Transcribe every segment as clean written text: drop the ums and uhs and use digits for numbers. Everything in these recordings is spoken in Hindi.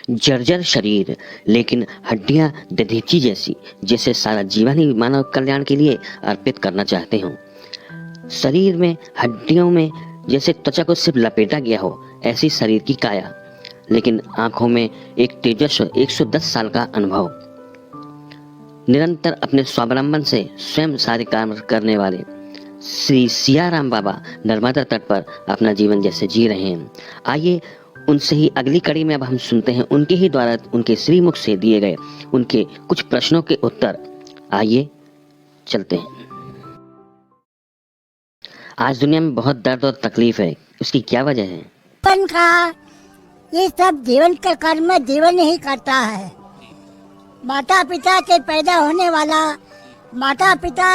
जर्जर शरीर लेकिन हड्डियां दधीची जैसी, जैसे सारा जीवन ही मानव कल्याण के लिए अर्पित करना चाहते हो। शरीर में हड्डियों में जैसे त्वचा को सिर्फ लपेटा गया हो, ऐसी शरीर की काया, लेकिन आंखों में एक तेजस्व 110 साल का अनुभव। निरंतर अपने स्वावलंबन से स्वयं सारे काम करने वाले श्री सियाराम बाबा नर्मदा तट पर अपना जीवन जैसे जी रहे हैं। आइए उनसे ही अगली कड़ी में अब हम सुनते हैं उनके ही द्वारा उनके श्रीमुख से दिए गए उनके कुछ प्रश्नों के उत्तर। आइए चलते हैं। आज दुनिया में बहुत दर्द और तकलीफ है, उसकी क्या वजह है? जीवन का ये सब जीवन का कर्म जीवन ही करता है। माता पिता के पैदा होने वाला माता पिता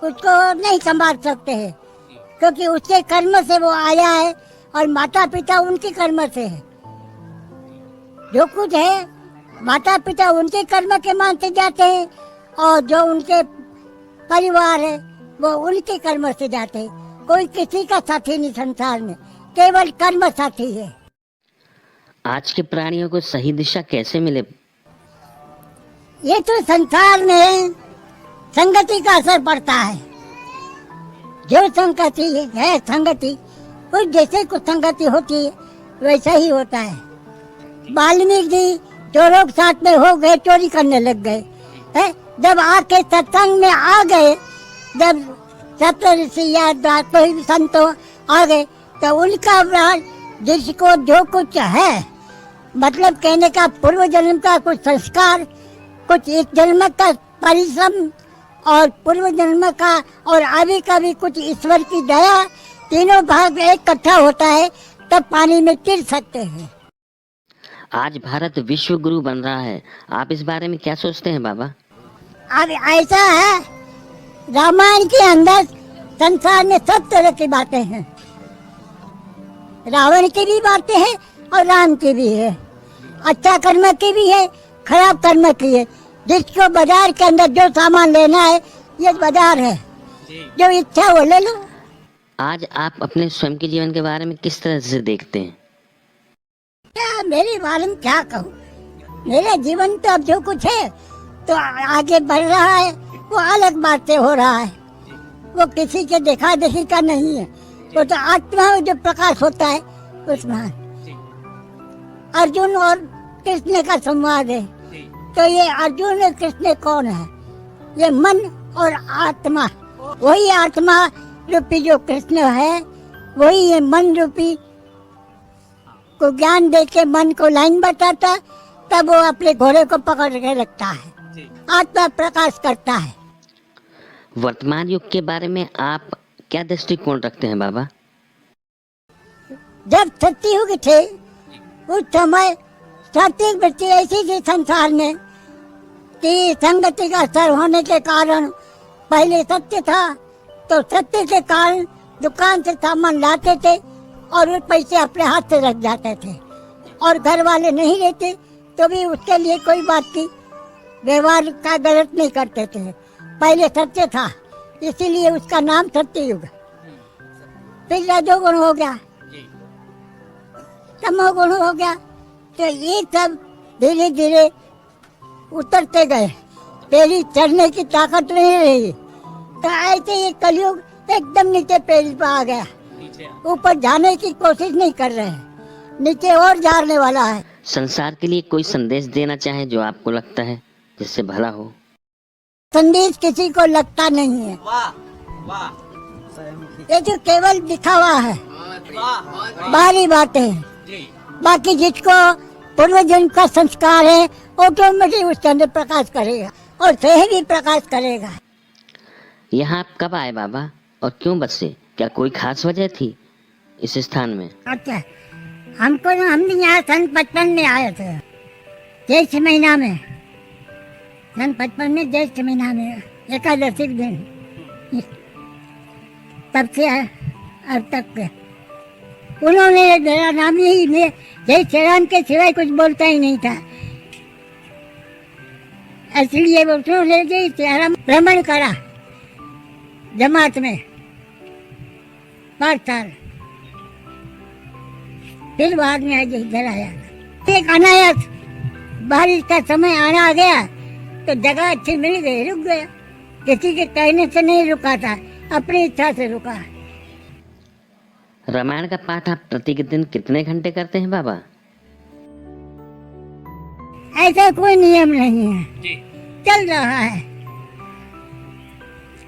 उसको नहीं संभाल सकते हैं, क्योंकि उसके कर्म से वो आया है और माता पिता उनके कर्म से है। जो कुछ है माता पिता उनके कर्म के मानते जाते हैं और जो उनके परिवार है वो उनके कर्म से जाते हैं। कोई किसी का साथी नहीं संसार में, केवल कर्म साथी है। आज के प्राणियों को सही दिशा कैसे मिले? ये तो संसार में संगति का असर पड़ता है। जो संगति है संगति, कुछ जैसे कुछ संगति होती है वैसा ही होता है। वाल्मीकि जी जो लोग साथ में हो गए चोरी करने लग गए है, जब आके सत्संग में आ गए, जब सप्तऋषि या कोई संतों आ गए तो उनका जिसको जो कुछ है, मतलब कहने का पूर्व जन्म का कुछ संस्कार, कुछ इस जन्म का परिश्रम और पूर्व जन्म का और अभी का भी कुछ ईश्वर की दया, तीनों भाग इकट्ठा होता है तब पानी में तिर सकते हैं। आज भारत विश्व गुरु बन रहा है, आप इस बारे में क्या सोचते हैं बाबा? अब ऐसा है, रामायण के अंदर संसार में सब तरह की बातें हैं। रावण की भी बातें हैं और राम की भी है, अच्छा कर्म की भी है, खराब कर्म की है। जिसको बाजार के अंदर जो सामान लेना है, ये बाजार है, जो इच्छा वो ले लो। आज आप अपने स्वयं के जीवन के बारे में किस तरह से देखते हैं? क्या मेरे बारे में क्या कहूँ, मेरा जीवन तो अब जो कुछ है तो आगे बढ़ रहा है, वो अलग बात से हो रहा है, वो किसी के देखा देखी का नहीं है, वो तो आत्मा में जो प्रकाश होता है उसमें। अर्जुन और कृष्ण का संवाद है, तो ये अर्जुन और कृष्ण कौन है? ये मन और आत्मा, वही आत्मा रूपी जो कृष्ण है, वही ये मन रूपी को ज्ञान दे के मन को लाइन बताता, तब वो अपने घोड़े को पकड़ के रखता है, आत्मा प्रकाश करता है। वर्तमान युग के बारे में आप क्या दृष्टिकोण रखते हैं बाबा? जब सत्ययुग थे उस समय सात्विक वृत्ति ऐसी थी संसार में कि संगति का असर होने के कारण पहले सत्य था, तो सत्य के कारण दुकान से सामान लाते थे और वो पैसे अपने हाथ से रख जाते थे, और घर वाले नहीं रहते तो भी उसके लिए कोई बात की व्यवहार का गलत नहीं करते थे। पहले सत्य था, इसीलिए उसका नाम सत्ययुग। फिर रजोगुण हो गया, तमोगुण हो गया, तो ये सब धीरे धीरे उतरते गए, पेड़ी चढ़ने की ताकत नहीं रही, तो ऐसे ये कलयुग एकदम नीचे पेड़ी पर आ गया, ऊपर जाने की कोशिश नहीं कर रहे हैं, नीचे और जाने वाला है। संसार के लिए कोई संदेश देना चाहे जो आपको लगता है जिससे भला हो? संदेश किसी को लगता नहीं है, ये जो केवल दिखावा है, बाहरी बातें हैं। बाकी जिसको पूर्व जन्म का संस्कार है ऑटोमेटिक उसके अंदर प्रकाश करेगा और सही भी प्रकाश करेगा। यहाँ आप कब आए बाबा और क्यों बसे? क्या कोई खास वजह थी इस स्थान में? अच्छा, हम यहाँ सन 55 में आए थे, ज्येष्ठ महीना में, सन 55 में ज्येष्ठ महीना में एकादशी के दिन, तब से अब तक के उन्होंने मेरा नाम ही जय श्री राम के सिवाय कुछ बोलता ही नहीं था, इसलिए उन्होंने जय श्री राम भ्रमण करा जमात में 5 साल, फिर बाद में आज इधर आया। एक अनायास बारिश का समय आना आ गया तो जगह अच्छी मिल गई, रुक गया। किसी के कहने से नहीं रुका था, अपनी इच्छा से रुका। रामायण का पाठ आप प्रतिदिन कितने घंटे करते हैं बाबा? ऐसा कोई नियम नहीं है, चल रहा है।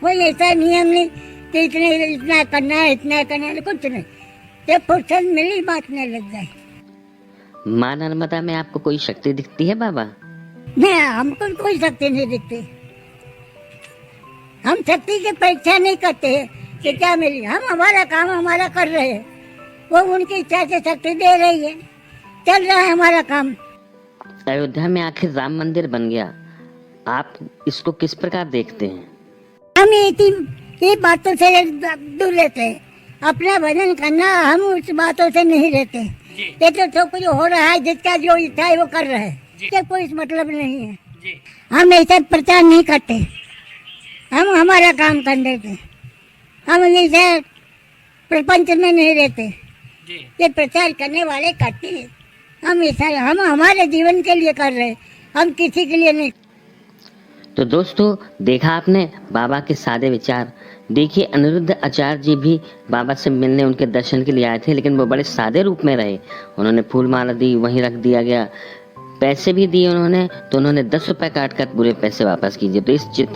कोई ऐसा नियम नहीं कि इतना करना है, इतना करना है, कुछ नहीं। जब फुर्सत मिली बांटने लग गए। माँ नर्मदा में आपको कोई शक्ति दिखती है बाबा? नहीं, हमको कोई शक्ति नहीं दिखती। हम शक्ति की परीक्षा नहीं करते कि क्या मिली। हम हमारा काम हमारा कर रहे हैं, वो उनकी इच्छा से शक्ति दे रही है, चल रहा है हमारा काम। अयोध्या में आखिर राम मंदिर बन गया, आप इसको किस प्रकार देखते हैं? हम ये बातों से दूर रहते हैं। अपना भजन करना, हम उस बातों से नहीं रहते। ये तो जो कुछ हो रहा है, जिसका जो इच्छा है वो कर रहे हैं, ये कोई मतलब नहीं है। हम ऐसा प्रचार नहीं करते, हम हमारा काम कर देते। हम ऐसे प्रपंच में नहीं रहते, ये प्रचार करने वाले करते हैं। हम ऐसा, हम हमारे जीवन के लिए कर रहे हैं, हम किसी के लिए नहीं। तो दोस्तों, देखा आपने बाबा के सादे विचार। देखिए, अनिरुद्ध आचार्य जी भी बाबा से मिलने, उनके दर्शन के लिए आए थे, लेकिन वो बड़े सादे रूप में रहे। उन्होंने फूल माला दी, वहीं रख दिया गया। पैसे भी दिए उन्होंने, तो उन्होंने 10 रुपए काट कर पूरे पैसे वापस कीजिए। तो इस चित्र